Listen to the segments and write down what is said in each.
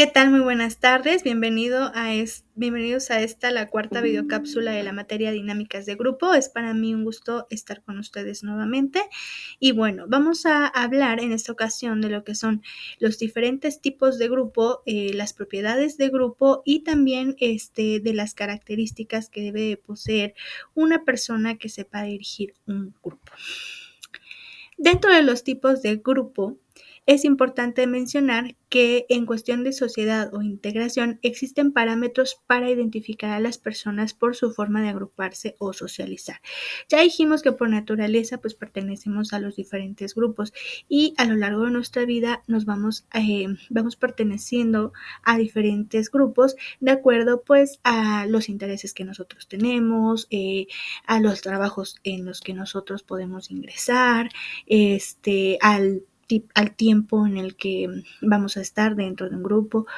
¿Qué tal? Muy buenas tardes. Bienvenidos a esta, la cuarta videocápsula de la materia dinámicas de grupo. Es para mí un gusto estar con ustedes nuevamente. Y bueno, vamos a hablar en esta ocasión de lo que son los diferentes tipos de grupo, las propiedades de grupo y también de las características que debe poseer una persona que sepa dirigir un grupo. Dentro de los tipos de grupo, es importante mencionar que en cuestión de sociedad o integración existen parámetros para identificar a las personas por su forma de agruparse o socializar. Ya dijimos que por naturaleza pues pertenecemos a los diferentes grupos y a lo largo de nuestra vida nos vamos perteneciendo a diferentes grupos de acuerdo pues a los intereses que nosotros tenemos, a los trabajos en los que nosotros podemos ingresar, al tiempo en el que vamos a estar dentro de un grupo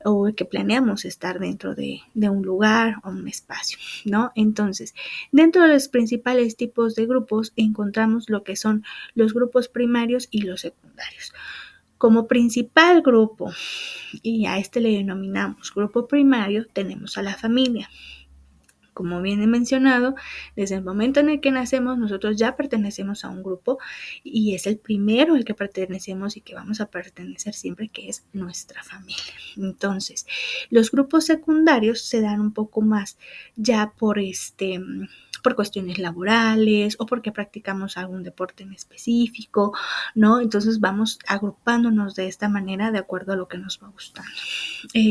o que planeamos estar dentro de un lugar o un espacio, ¿no? Entonces, dentro de los principales tipos de grupos encontramos lo que son los grupos primarios y los secundarios. Como principal grupo, y a este le denominamos grupo primario, tenemos a la familia. Como bien he mencionado, desde el momento en el que nacemos, nosotros ya pertenecemos a un grupo y es el primero al que pertenecemos y que vamos a pertenecer siempre, que es nuestra familia. Entonces, los grupos secundarios se dan un poco más ya por cuestiones laborales o porque practicamos algún deporte en específico, ¿no? Entonces vamos agrupándonos de esta manera de acuerdo a lo que nos va gustando.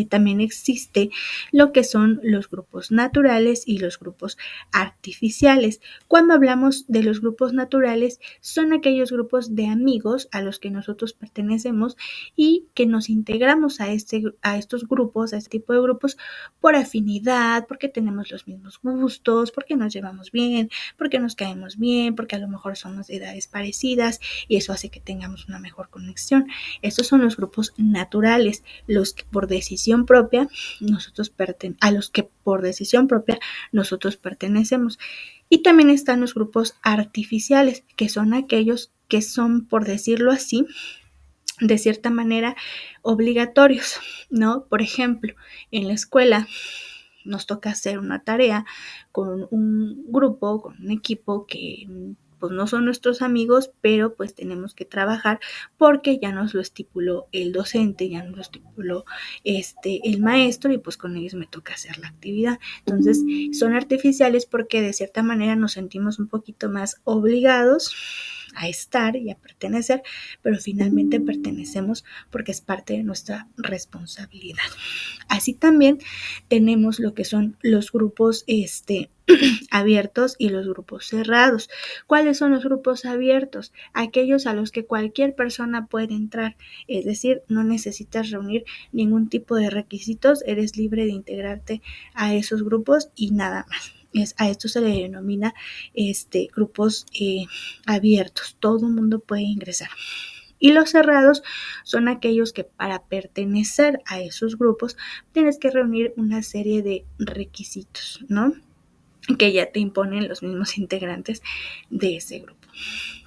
También existe lo que son los grupos naturales y los grupos artificiales. Cuando hablamos de los grupos naturales, son aquellos grupos de amigos a los que nosotros pertenecemos y que nos integramos a estos grupos, a este tipo de grupos, por afinidad, porque tenemos los mismos gustos, porque nos llevamos bien, porque nos caemos bien, porque a lo mejor somos de edades parecidas y eso hace que tengamos una mejor conexión. Estos son los grupos naturales, los que por decisión propia a los que por decisión propia nosotros pertenecemos. Y también están los grupos artificiales, que son aquellos que son, por decirlo así, de cierta manera obligatorios, ¿no? Por ejemplo, en la escuela nos toca hacer una tarea con un grupo, con un equipo que pues no son nuestros amigos, pero pues tenemos que trabajar porque ya nos lo estipuló el docente, ya nos lo estipuló el maestro y pues con ellos me toca hacer la actividad. Entonces son artificiales porque de cierta manera nos sentimos un poquito más obligados a estar y a pertenecer, pero finalmente pertenecemos porque es parte de nuestra responsabilidad. Así también tenemos lo que son los grupos abiertos y los grupos cerrados. ¿Cuáles son los grupos abiertos? Aquellos a los que cualquier persona puede entrar, es decir, no necesitas reunir ningún tipo de requisitos, eres libre de integrarte a esos grupos y nada más. A esto se le denomina grupos abiertos, todo el mundo puede ingresar. Y los cerrados son aquellos que para pertenecer a esos grupos tienes que reunir una serie de requisitos, ¿no? Que ya te imponen los mismos integrantes de ese grupo.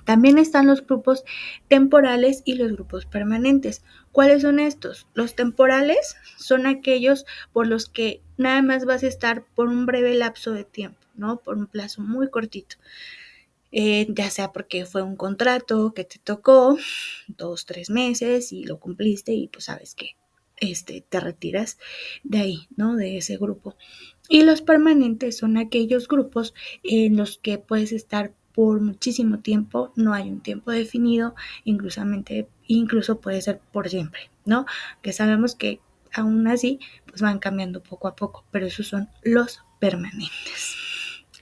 También están los grupos temporales y los grupos permanentes. ¿Cuáles son estos? Los temporales son aquellos por los que nada más vas a estar por un breve lapso de tiempo, ¿no? Por un plazo muy cortito. Ya sea porque fue un contrato que te tocó 2, 3 meses y lo cumpliste y pues sabes que te retiras de ahí, ¿no? De ese grupo. Y los permanentes son aquellos grupos en los que puedes estar por muchísimo tiempo, no hay un tiempo definido, incluso puede ser por siempre, ¿no? Que sabemos que aún así pues van cambiando poco a poco, pero esos son los permanentes.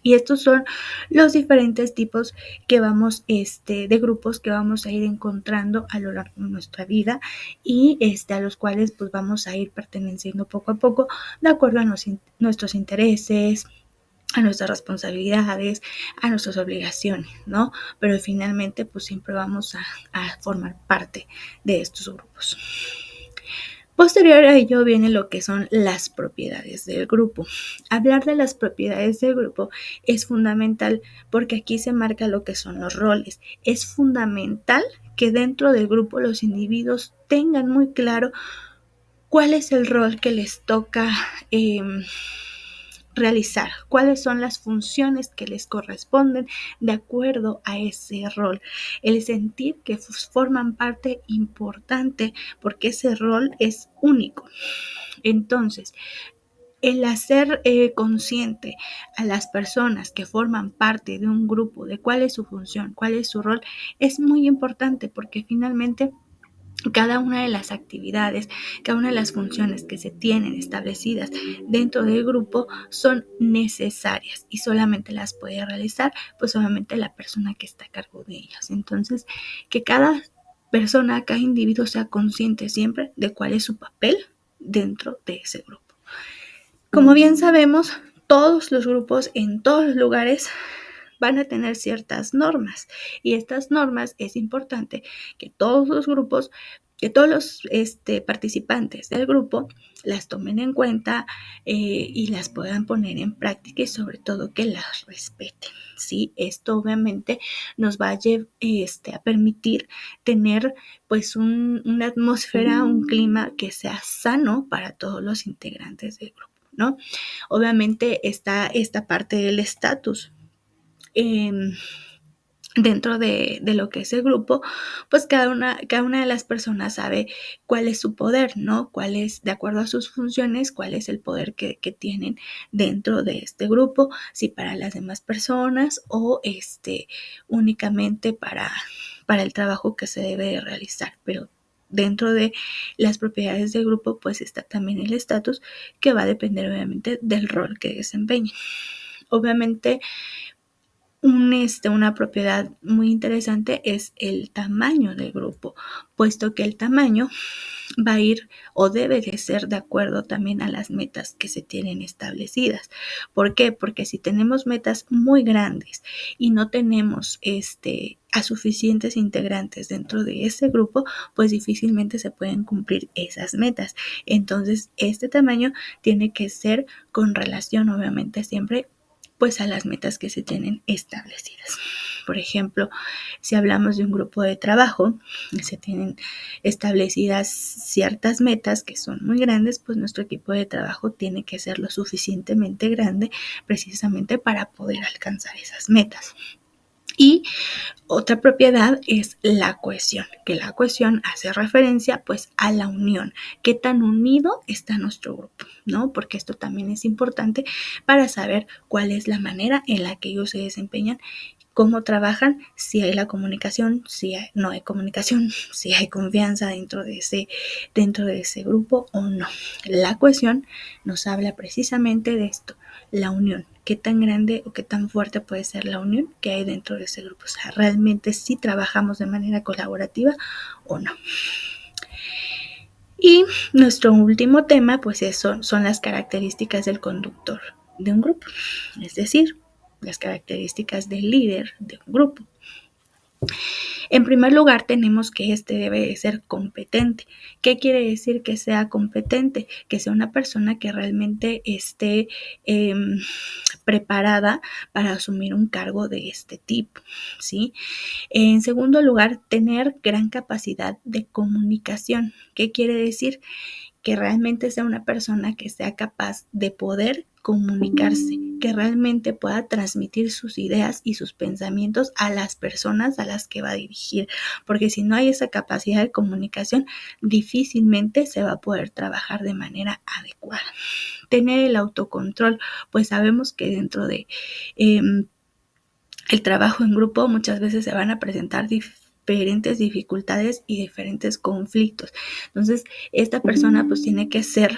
Y estos son los diferentes tipos que vamos, de grupos que vamos a ir encontrando a lo largo de nuestra vida y a los cuales pues vamos a ir perteneciendo poco a poco de acuerdo a nuestros intereses, a nuestras responsabilidades, a nuestras obligaciones, ¿no? Pero finalmente pues siempre vamos a formar parte de estos grupos. Posterior a ello viene lo que son las propiedades del grupo. Hablar de las propiedades del grupo es fundamental porque aquí se marca lo que son los roles. Es fundamental que dentro del grupo los individuos tengan muy claro cuál es el rol que les toca realizar, cuáles son las funciones que les corresponden de acuerdo a ese rol, el sentir que forman parte importante porque ese rol es único. Entonces, el hacer consciente a las personas que forman parte de un grupo de cuál es su función, cuál es su rol, es muy importante porque finalmente cada una de las actividades, cada una de las funciones que se tienen establecidas dentro del grupo son necesarias y solamente las puede realizar pues obviamente la persona que está a cargo de ellas. Entonces, que cada persona, cada individuo sea consciente siempre de cuál es su papel dentro de ese grupo. Como bien sabemos, todos los grupos en todos los lugares van a tener ciertas normas y estas normas es importante que todos los grupos, que todos los participantes del grupo las tomen en cuenta y las puedan poner en práctica y sobre todo que las respeten. ¿Sí? Esto obviamente nos va a permitir tener pues una atmósfera, un clima que sea sano para todos los integrantes del grupo, ¿no? Obviamente está esta parte del estatus. Dentro de lo que es el grupo, pues cada una de las personas sabe cuál es su poder, ¿no? Cuál es, de acuerdo a sus funciones, cuál es el poder que tienen dentro de este grupo, si para las demás personas o únicamente para el trabajo que se debe realizar, pero dentro de las propiedades del grupo, pues está también el estatus que va a depender obviamente del rol que desempeñen. Obviamente, una propiedad muy interesante es el tamaño del grupo, puesto que el tamaño va a ir o debe de ser de acuerdo también a las metas que se tienen establecidas. ¿Por qué? Porque si tenemos metas muy grandes y no tenemos a suficientes integrantes dentro de ese grupo, pues difícilmente se pueden cumplir esas metas. Entonces, este tamaño tiene que ser con relación, obviamente, siempre pues a las metas que se tienen establecidas. Por ejemplo, si hablamos de un grupo de trabajo, se tienen establecidas ciertas metas que son muy grandes, pues nuestro equipo de trabajo tiene que ser lo suficientemente grande precisamente para poder alcanzar esas metas. Y otra propiedad es la cohesión, que la cohesión hace referencia pues a la unión, qué tan unido está nuestro grupo, ¿no? Porque esto también es importante para saber cuál es la manera en la que ellos se desempeñan, cómo trabajan, si hay la comunicación, si no hay comunicación, si hay confianza dentro de ese grupo o no. La cohesión nos habla precisamente de esto, la unión, qué tan grande o qué tan fuerte puede ser la unión que hay dentro de ese grupo. O sea, realmente si trabajamos de manera colaborativa o no. Y nuestro último tema, pues son las características del conductor de un grupo, es decir, las características del líder de un grupo. En primer lugar, tenemos que debe de ser competente. ¿Qué quiere decir que sea competente? Que sea una persona que realmente esté preparada para asumir un cargo de este tipo, ¿sí? En segundo lugar, tener gran capacidad de comunicación. ¿Qué quiere decir? Que realmente sea una persona que sea capaz de poder comunicarse, que realmente pueda transmitir sus ideas y sus pensamientos a las personas a las que va a dirigir, porque si no hay esa capacidad de comunicación, difícilmente se va a poder trabajar de manera adecuada. Tener el autocontrol, pues sabemos que dentro de el trabajo en grupo muchas veces se van a presentar diferentes dificultades y diferentes conflictos. Entonces, esta persona pues tiene que ser,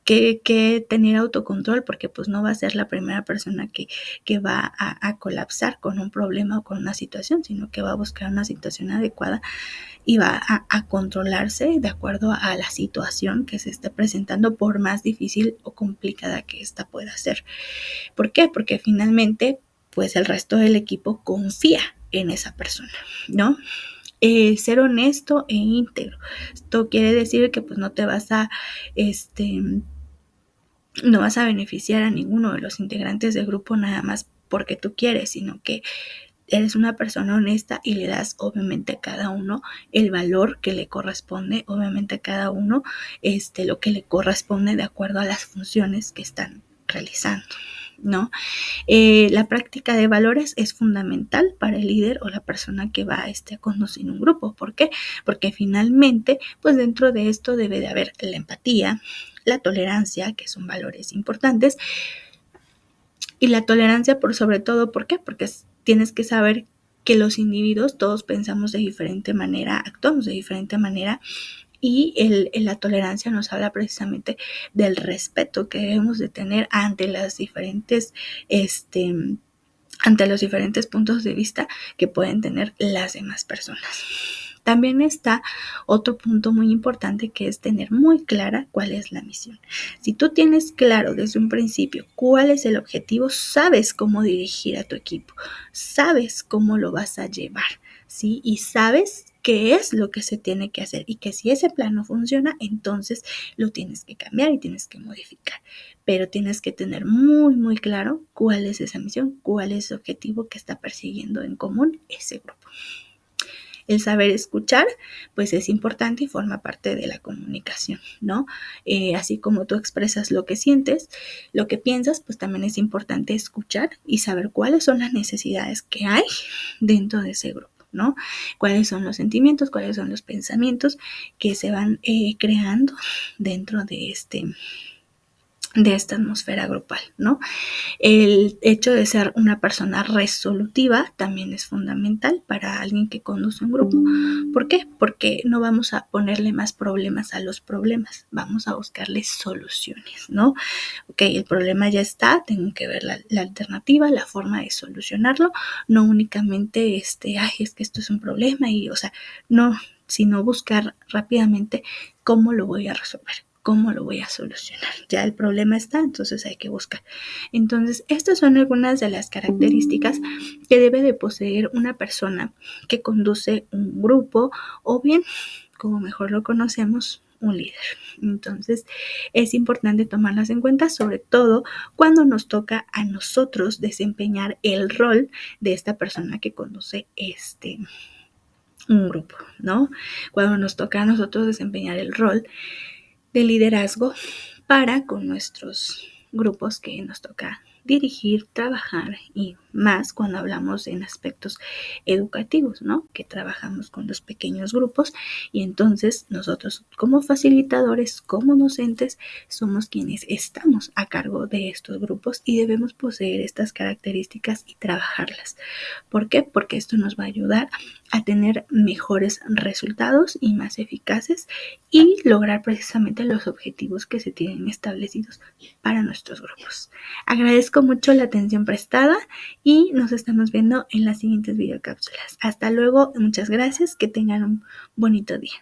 que tener autocontrol porque pues no va a ser la primera persona que va a colapsar con un problema o con una situación, sino que va a buscar una situación adecuada y va a controlarse de acuerdo a la situación que se esté presentando, por más difícil o complicada que esta pueda ser. ¿Por qué? Porque finalmente pues el resto del equipo confía en esa persona, ¿no? Ser honesto e íntegro. Esto quiere decir que pues no te vas a, no vas a beneficiar a ninguno de los integrantes del grupo nada más porque tú quieres, sino que eres una persona honesta y le das obviamente a cada uno el valor que le corresponde, obviamente a cada uno lo que le corresponde de acuerdo a las funciones que están realizando, ¿no? La práctica de valores es fundamental para el líder o la persona que va a conducir un grupo. ¿Por qué? Porque finalmente, pues dentro de esto debe de haber la empatía, la tolerancia, que son valores importantes, y la tolerancia por sobre todo, ¿por qué? Porque tienes que saber que los individuos todos pensamos de diferente manera, actuamos de diferente manera, y la tolerancia nos habla precisamente del respeto que debemos de tener ante las diferentes, ante los diferentes puntos de vista que pueden tener las demás personas. También está otro punto muy importante, que es tener muy clara cuál es la misión. Si tú tienes claro desde un principio cuál es el objetivo, sabes cómo dirigir a tu equipo, sabes cómo lo vas a llevar, ¿sí? Y sabes qué es lo que se tiene que hacer, y que si ese plan no funciona, entonces lo tienes que cambiar y tienes que modificar. Pero tienes que tener muy, muy claro cuál es esa misión, cuál es el objetivo que está persiguiendo en común ese grupo. El saber escuchar, pues es importante y forma parte de la comunicación, ¿no? Así como tú expresas lo que sientes, lo que piensas, pues también es importante escuchar y saber cuáles son las necesidades que hay dentro de ese grupo, ¿no? Cuáles son los sentimientos, cuáles son los pensamientos que se van creando dentro de esta atmósfera grupal, ¿no? El hecho de ser una persona resolutiva también es fundamental para alguien que conduce un grupo. ¿Por qué? Porque no vamos a ponerle más problemas a los problemas, vamos a buscarle soluciones, ¿no? Ok, el problema ya está, tengo que ver la alternativa, la forma de solucionarlo, no únicamente es que esto es un problema y, o sea, no, sino buscar rápidamente cómo lo voy a resolver, cómo lo voy a solucionar. Ya el problema está, entonces hay que buscar. Entonces, estas son algunas de las características que debe de poseer una persona que conduce un grupo, o bien, como mejor lo conocemos, un líder. Entonces, es importante tomarlas en cuenta, sobre todo cuando nos toca a nosotros desempeñar el rol de esta persona que conduce un grupo, ¿no? Cuando nos toca a nosotros desempeñar el rol de liderazgo para con nuestros grupos que nos toca dirigir, trabajar, y más cuando hablamos en aspectos educativos, ¿no? Que trabajamos con los pequeños grupos, y entonces nosotros como facilitadores, como docentes, somos quienes estamos a cargo de estos grupos y debemos poseer estas características y trabajarlas. ¿Por qué? Porque esto nos va a ayudar a tener mejores resultados y más eficaces, y lograr precisamente los objetivos que se tienen establecidos para nuestros grupos. Agradezco mucho la atención prestada y nos estamos viendo en las siguientes videocápsulas. Hasta luego, muchas gracias, que tengan un bonito día.